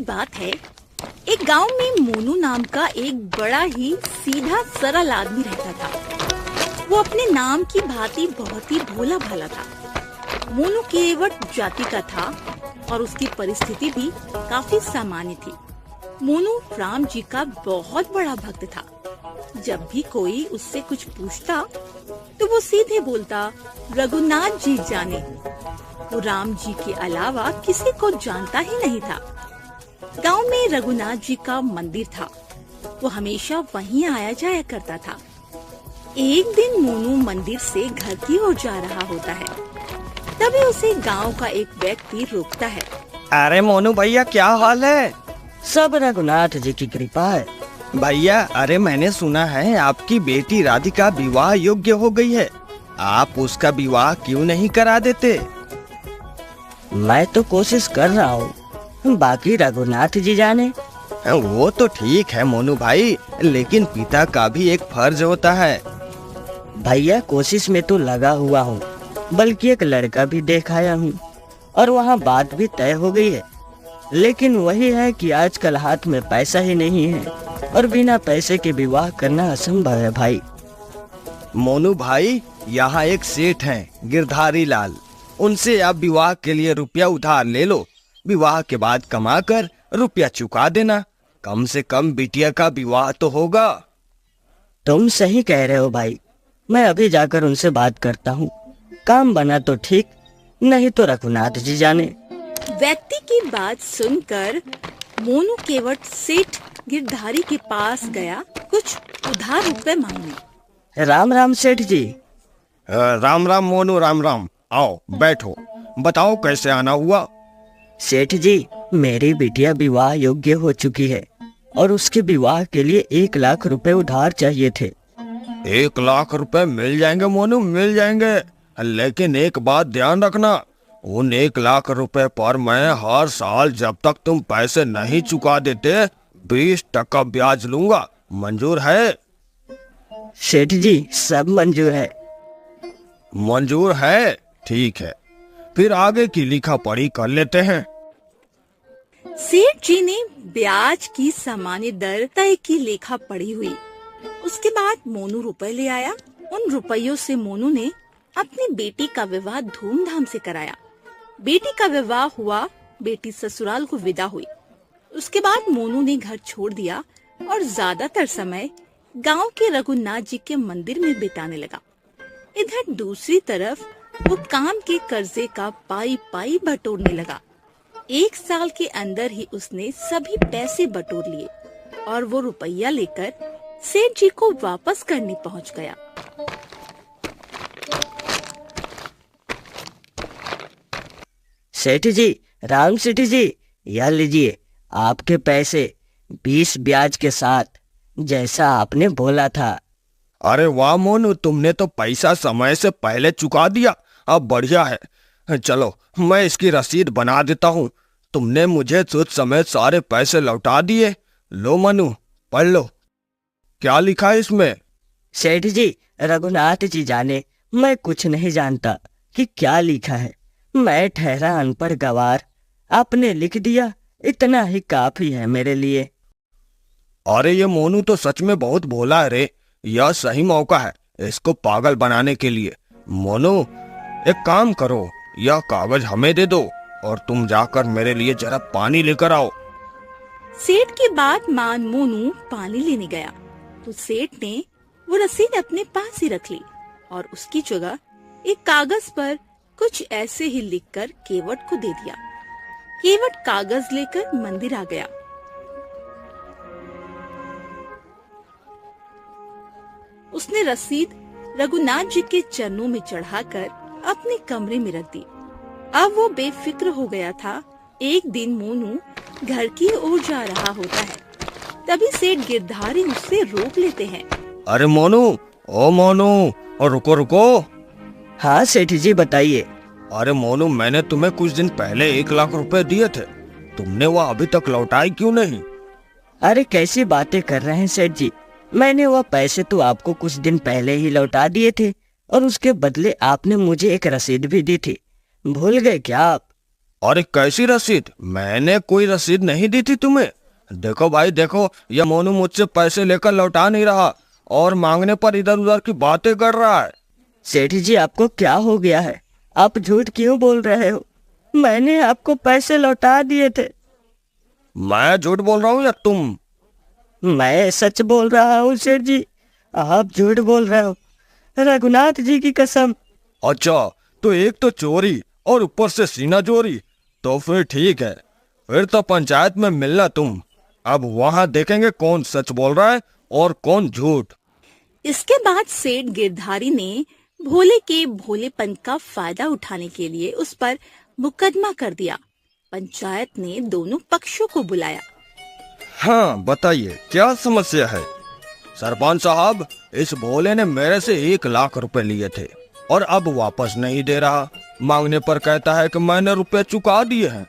बात है, एक गांव में मोनू नाम का एक बड़ा ही सीधा सरल आदमी रहता था। वो अपने नाम की भांति बहुत ही भोला भाला था। मोनू केवट जाति का था और उसकी परिस्थिति भी काफी सामान्य थी। मोनू राम जी का बहुत बड़ा भक्त था। जब भी कोई उससे कुछ पूछता तो वो सीधे बोलता, रघुनाथ जी जाने। वो राम जी के अलावा किसी को जानता ही नहीं था। गांव में रघुनाथ जी का मंदिर था। वो हमेशा वहीं आया जाया करता था। एक दिन मोनू मंदिर से घर की ओर जा रहा होता है। तभी उसे गांव का एक व्यक्ति रोकता है। अरे मोनू भैया, क्या हाल है? सब रघुनाथ जी की कृपा है। भैया, अरे मैंने सुना है आपकी बेटी राधिका विवाह योग्य हो गई है। आप उसका विवाह क्यों नहीं करा देते? मैं तो कोशिश कर रहा हूँ, बाकी रघुनाथ जी जाने। वो तो ठीक है मोनू भाई, लेकिन पिता का भी एक फर्ज होता है। भैया, कोशिश में तो लगा हुआ हूँ, बल्कि एक लड़का भी देखाया हूँ और वहाँ बात भी तय हो गई है। लेकिन वही है कि आजकल हाथ में पैसा ही नहीं है और बिना पैसे के विवाह करना असंभव है भाई। मोनू भाई, यहाँ एक सेठ हैं, गिरधारी लाल। उनसे आप विवाह के लिए रुपया उधार ले लो। विवाह के बाद कमा कर रुपया चुका देना। कम से कम बिटिया का विवाह तो होगा। तुम सही कह रहे हो भाई, मैं अभी जाकर उनसे बात करता हूँ। काम बना तो ठीक, नहीं तो रघुनाथ जी जाने। व्यक्ति की बात सुनकर मोनू केवट सेठ गिरधारी के पास गया कुछ उधार रुपए मांगने। राम राम सेठ जी। राम राम मोनू, राम राम। आओ बैठो, बताओ कैसे आना हुआ? सेठ जी, मेरी बिटिया विवाह योग्य हो चुकी है और उसके विवाह के लिए 1 लाख रुपए उधार चाहिए थे। 1 लाख रुपए मिल जाएंगे मोनू, मिल जाएंगे। लेकिन एक बात ध्यान रखना, उन 1 लाख रुपए पर मैं हर साल जब तक तुम पैसे नहीं चुका देते 20% ब्याज लूंगा। मंजूर है? सेठ जी, सब मंजूर है। मंजूर है? ठीक है, फिर आगे की लिखा पढ़ी कर लेते हैं। सेठ जी ने ब्याज की सामान्य दर तय की लेखा पढ़ी हुई। उसके बाद मोनू रुपए ले आया। उन रुपयों से मोनू ने अपनी बेटी का विवाह धूमधाम से कराया। बेटी का विवाह हुआ, बेटी ससुराल को विदा हुई। उसके बाद मोनू ने घर छोड़ दिया और ज्यादातर समय गांव के रघुनाथ जी के मंदिर में बिताने लगा। इधर दूसरी तरफ वो काम के कर्जे का पाई पाई बटोरने लगा। 1 साल के अंदर ही उसने सभी पैसे बटोर लिए और वो रुपया लेकर सेठ जी को वापस करने पहुंच गया। सेठ जी, राम सेठ जी, यह लीजिए आपके पैसे 20 ब्याज के साथ, जैसा आपने बोला था। अरे वाह मोनू, तुमने तो पैसा समय से पहले चुका दिया। अब बढ़िया है। चलो, मैं इसकी रसीद बना देता हूँ। तुमने मुझे तुझ समेत सारे पैसे लौटा दिए। लो मनु, पढ़ लो, क्या लिखा है इसमें? सेठ जी, रघुनाथ जी जाने, मैं कुछ नहीं जानता कि क्या लिखा है। मैं ठहरा अनपढ़ गवार, आपने लिख दिया, इतना ही काफी है मेरे लिए। अरे ये मोनू तो सच में बहुत भोला है रे। यह सही मौका है इसको पागल बनाने के लिए। मोनू, एक काम करो, यह कागज हमें दे दो और तुम जाकर मेरे लिए जरा पानी लेकर आओ। सेठ की बात मान मोनू पानी लेने गया तो सेठ ने वो रसीद अपने पास ही रख ली और उसकी जगह एक कागज पर कुछ ऐसे ही लिखकर केवट को दे दिया। केवट कागज लेकर मंदिर आ गया। उसने रसीद रघुनाथ जी के चरणों में चढ़ाकर अपने कमरे में रख दी। अब वो बेफिक्र हो गया था। एक दिन मोनू घर की ओर जा रहा होता है, तभी सेठ गिरधारी उससे रोक लेते हैं। अरे मोनू, ओ मोनू, और रुको रुको। हाँ सेठ जी, बताइए। अरे मोनू, मैंने तुम्हें कुछ दिन पहले 1 लाख रुपए दिए थे, तुमने वह अभी तक लौटाए क्यों नहीं? अरे कैसी बातें कर रहे हैं सेठ जी, मैंने वह पैसे तो आपको कुछ दिन पहले ही लौटा दिए थे और उसके बदले आपने मुझे एक रसीद भी दी थी। भूल गए क्या आप? अरे कैसी रसीद? मैंने कोई रसीद नहीं दी थी तुम्हें। देखो भाई देखो, यह मोनू मुझसे पैसे लेकर लौटा नहीं रहा और मांगने पर इधर उधर की बातें कर रहा है। सेठ जी, आपको क्या हो गया है? आप झूठ क्यों बोल रहे हो? मैंने आपको पैसे लौटा दिए थे। मैं झूठ बोल रहा हूँ या तुम? मैं सच बोल रहा हूँ सेठ जी, आप झूठ बोल रहे हो, रघुनाथ जी की कसम। अच्छा, तो एक तो चोरी और ऊपर से सीना चोरी, तो फिर ठीक है, फिर तो पंचायत में मिलना तुम। अब वहां देखेंगे कौन सच बोल रहा है और कौन झूठ। इसके बाद सेठ गिरधारी ने भोले के भोलेपन का फायदा उठाने के लिए उस पर मुकदमा कर दिया। पंचायत ने दोनों पक्षों को बुलाया। हाँ बताइए, क्या समस्या है? सरपंच साहब, इस भोले ने मेरे से 1 लाख रुपए लिए थे और अब वापस नहीं दे रहा। मांगने पर कहता है कि मैंने रुपए चुका दिए हैं।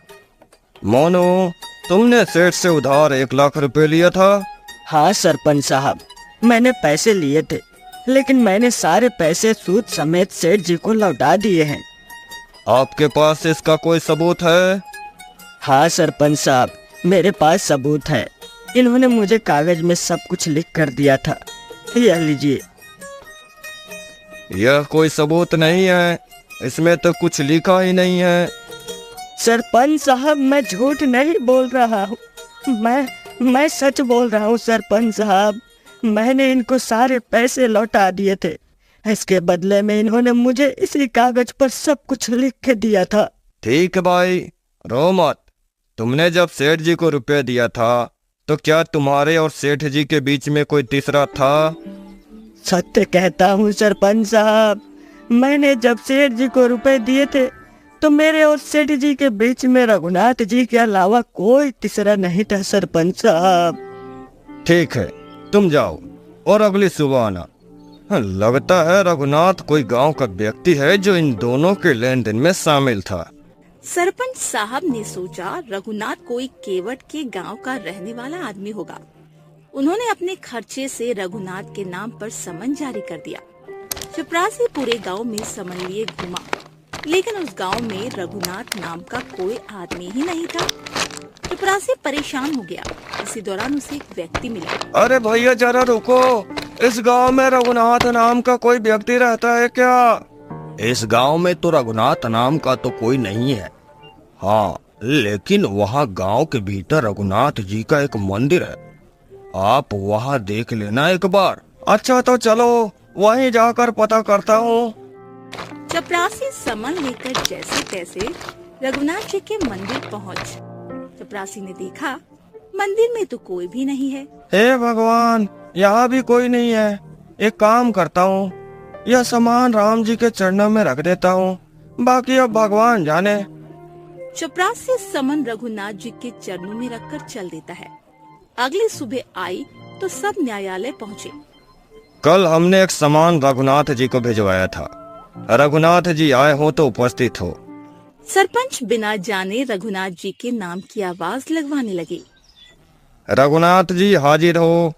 मोनू, तुमने सेठ से उधार 1 लाख रुपए लिया था? हाँ सरपंच साहब, मैंने पैसे लिए थे, लेकिन मैंने सारे पैसे सूद समेत सेठ जी को लौटा दिए हैं। आपके पास इसका कोई सबूत है? हाँ सरपंच साहब, मेरे पास सबूत है। इन्होंने मुझे कागज में सब कुछ लिख कर दिया था, यह लीजिए। यह कोई सबूत नहीं है, इसमें तो कुछ लिखा ही नहीं है। सरपंच साहब, मैं झूठ नहीं बोल रहा हूँ, मैं सच बोल रहा हूँ सरपंच साहब। मैंने इनको सारे पैसे लौटा दिए थे। इसके बदले में इन्होंने मुझे इसी कागज पर सब कुछ लिख के दिया था। ठीक है भाई, रो मत। तुमने जब सेठ जी को रुपए दिया था तो क्या तुम्हारे और सेठ जी के बीच में कोई तीसरा था? सत्य कहता हूँ सरपंच साहब, मैंने जब सेठ जी को रुपए दिए थे तो मेरे और सेठ जी के बीच में रघुनाथ जी के अलावा कोई तीसरा नहीं था सरपंच साहब। ठीक है, तुम जाओ और अगली सुबह आना। लगता है रघुनाथ कोई गांव का व्यक्ति है जो इन दोनों के लेन देन में शामिल था। सरपंच साहब ने सोचा रघुनाथ कोई केवट के गांव का रहने वाला आदमी होगा। उन्होंने अपने खर्चे से रघुनाथ के नाम पर समन जारी कर दिया। चपरासी पूरे गांव में समन लिए घूमा, लेकिन उस गांव में रघुनाथ नाम का कोई आदमी ही नहीं था। चपरासी परेशान हो गया। इसी दौरान उसे एक व्यक्ति मिला। अरे भैया जरा रुको, इस गांव में रघुनाथ नाम का कोई व्यक्ति रहता है क्या? इस गांव में तो रघुनाथ नाम का तो कोई नहीं है। हाँ, लेकिन वहाँ गांव के भीतर रघुनाथ जी का एक मंदिर है, आप वहाँ देख लेना एक बार। अच्छा तो चलो, वहीं जाकर पता करता हूँ। चपरासी समन लेकर जैसे तैसे रघुनाथ जी के मंदिर पहुँच। चपरासी ने देखा मंदिर में तो कोई भी नहीं है। हे भगवान, यहाँ भी कोई नहीं है। एक काम करता हूँ, यह सामान राम जी के चरणों में रख देता हूँ, बाकी अब भगवान जाने। चपरासी समन रघुनाथ जी के चरणों में रखकर चल देता है। अगली सुबह आई तो सब न्यायालय पहुँचे। कल हमने एक सामान रघुनाथ जी को भिजवाया था, रघुनाथ जी आए हो तो उपस्थित हो। सरपंच बिना जाने रघुनाथ जी के नाम की आवाज लगवाने लगे। रघुनाथ जी हाजिर हो।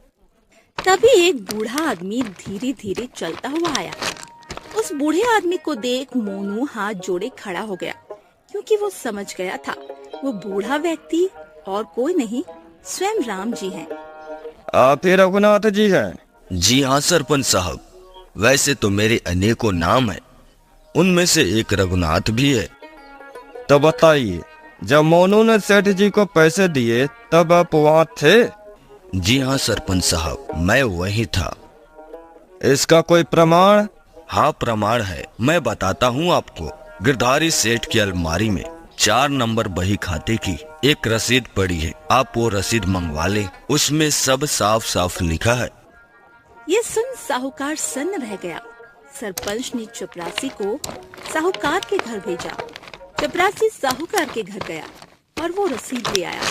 तभी एक बूढ़ा आदमी धीरे धीरे चलता हुआ आया। उस बूढ़े आदमी को देख मोनू हाथ जोड़े खड़ा हो गया, क्योंकि वो समझ गया था वो बूढ़ा व्यक्ति और कोई नहीं, स्वयं राम जी हैं। आप ही रघुनाथ जी हैं? जी हाँ सरपंच साहब, वैसे तो मेरे अनेकों नाम है, उनमें से एक रघुनाथ भी है। तो बताइए, जब मोनू ने सेठ जी को पैसे दिए तब आप वहाँ थे? जी हाँ सरपंच साहब, मैं वही था। इसका कोई प्रमाण? हाँ प्रमाण है, मैं बताता हूँ आपको। गिरधारी सेठ की अलमारी में 4 नंबर बही खाते की एक रसीद पड़ी है, आप वो रसीद मंगवा ले, उसमें सब साफ साफ लिखा है। ये सुन साहूकार सन्न रह गया। सरपंच ने चपरासी को साहूकार के घर भेजा। चपरासी साहूकार के घर गया और वो रसीद ले आया।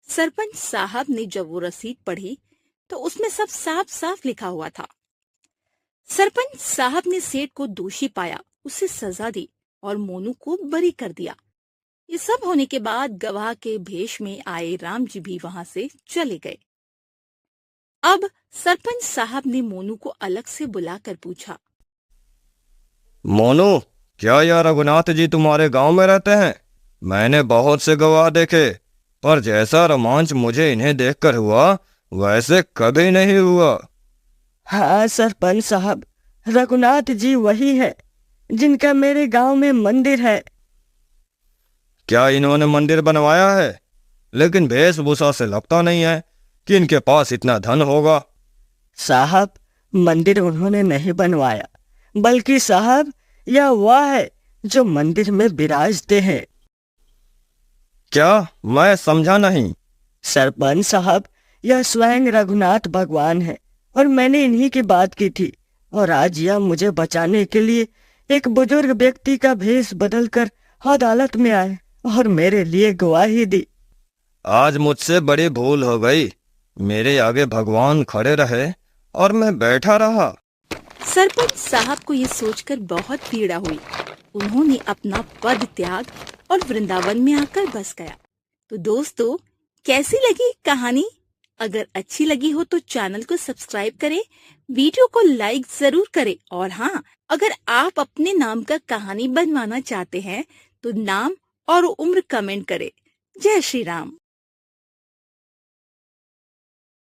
सरपंच साहब ने जब वो रसीद पढ़ी तो उसमें सब साफ साफ लिखा हुआ था। सरपंच साहब ने सेठ को दोषी पाया, उसे सजा दी और मोनू को बरी कर दिया। ये सब होने के बाद गवाह के भेष में आए राम जी भी वहां से चले गए। अब सरपंच साहब ने मोनू को अलग से बुलाकर पूछा, मोनू, क्या यह रघुनाथ जी तुम्हारे गांव में रहते हैं? मैंने बहुत से गवाह देखे, पर जैसा रोमांच मुझे इन्हें देखकर हुआ वैसे कभी नहीं हुआ। हाँ सरपंच साहब, रघुनाथ जी वही है जिनका मेरे गांव में मंदिर है। क्या इन्होंने मंदिर बनवाया है? लेकिन वेशभूषा से लगता नहीं है कि इनके पास इतना धन होगा। साहब, मंदिर उन्होंने नहीं बनवाया, बल्कि साहब यह वह है जो मंदिर में विराजते हैं। क्या? मैं समझा नहीं। सरपंच साहब, यह स्वयं रघुनाथ भगवान है और मैंने इन्हीं की बात की थी, और आज यह मुझे बचाने के लिए एक बुजुर्ग व्यक्ति का भेष बदलकर अदालत में आए और मेरे लिए गवाही दी। आज मुझसे बड़ी भूल हो गई। मेरे आगे भगवान खड़े रहे और मैं बैठा रहा। सरपंच साहब को ये सोचकर बहुत पीड़ा हुई। उन्होंने अपना पद त्याग और वृंदावन में आकर बस गया। तो दोस्तों, कैसी लगी कहानी? अगर अच्छी लगी हो तो चैनल को सब्सक्राइब करें, वीडियो को लाइक जरूर करें, और हाँ, अगर आप अपने नाम का कहानी बनवाना चाहते हैं तो नाम और उम्र कमेंट करें। जय श्री राम।